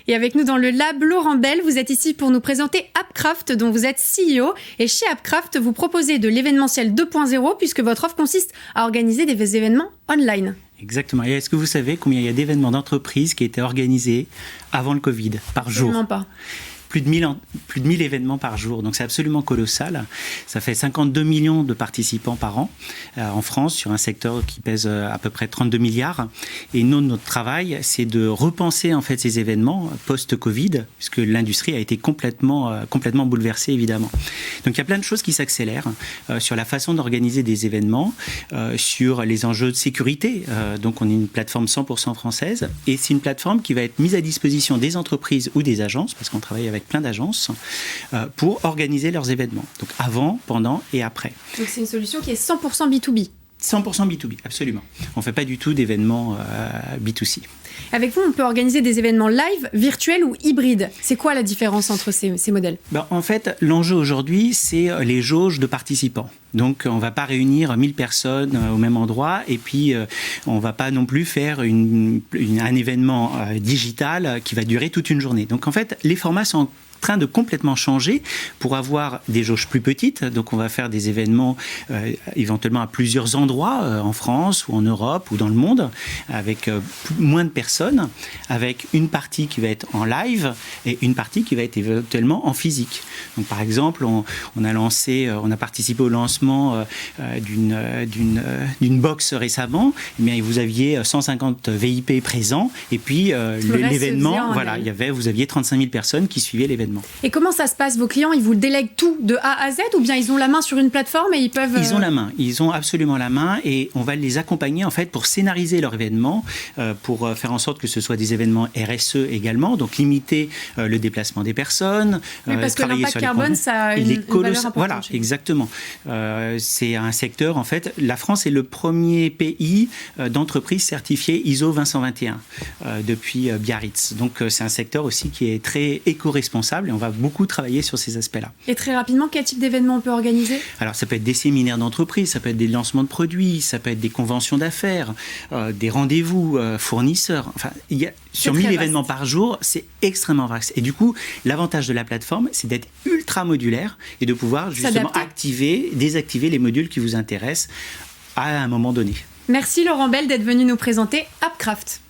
Et avec nous dans le lab, Laurent Bell, vous êtes ici pour nous présenter Appcraft, dont vous êtes CEO. Et chez Appcraft, vous proposez de l'événementiel 2.0 puisque votre offre consiste à organiser des événements online. Exactement. Et est-ce que vous savez combien il y a d'événements d'entreprise qui étaient organisés avant le Covid par jour ? Absolument pas. Plus de 1000 événements par jour. Donc c'est absolument colossal. Ça fait 52 millions de participants par an en France sur un secteur qui pèse à peu près 32 milliards. Et nous, notre travail, c'est de repenser en fait ces événements post-Covid, puisque l'industrie a été complètement bouleversée évidemment. Donc il y a plein de choses qui s'accélèrent sur la façon d'organiser des événements, sur les enjeux de sécurité. Donc on est une plateforme 100% française et c'est une plateforme qui va être mise à disposition des entreprises ou des agences, parce qu'on travaille avec plein d'agences, pour organiser leurs événements. Donc avant, pendant et après. Donc c'est une solution qui est 100% B2B. 100% B2B, absolument. On ne fait pas du tout d'événements B2C. Avec vous, on peut organiser des événements live, virtuels ou hybrides. C'est quoi la différence entre ces modèles ? En fait, l'enjeu aujourd'hui, c'est les jauges de participants. Donc, on ne va pas réunir 1000 personnes au même endroit et puis on ne va pas non plus faire un événement digital qui va durer toute une journée. Donc, en fait, les formats sont en train de complètement changer pour avoir des jauges plus petites. Donc, on va faire des événements éventuellement à plusieurs endroits en France ou en Europe ou dans le monde avec moins de personnes, avec une partie qui va être en live et une partie qui va être éventuellement en physique. Donc, par exemple, on a participé au lancement d'une box récemment. Eh bien, vous aviez 150 VIP présents et puis l'événement, vous aviez 35 000 personnes qui suivaient l'événement. Et comment ça se passe ? Vos clients, ils vous délèguent tout de A à Z ou bien ils ont la main sur une plateforme et ils peuvent... Ils ont la main, ils ont absolument la main et on va les accompagner en fait pour scénariser leur événement, pour faire en sorte que ce soit des événements RSE également, donc limiter le déplacement des personnes, parce que l'impact carbone, ça a une valeur importante. Voilà, exactement. C'est un secteur, en fait, la France est le premier pays d'entreprise certifiée ISO 20121 depuis Biarritz. Donc c'est un secteur aussi qui est très éco-responsable. Et on va beaucoup travailler sur ces aspects-là. Et très rapidement, quel type d'événement on peut organiser ? Alors, ça peut être des séminaires d'entreprise, ça peut être des lancements de produits, ça peut être des conventions d'affaires, des rendez-vous fournisseurs. Enfin, sur 1000 événements par jour, c'est extrêmement vaste. Et du coup, l'avantage de la plateforme, c'est d'être ultra modulaire et de pouvoir justement activer, désactiver les modules qui vous intéressent à un moment donné. Merci Laurent Bell d'être venu nous présenter Appcraft.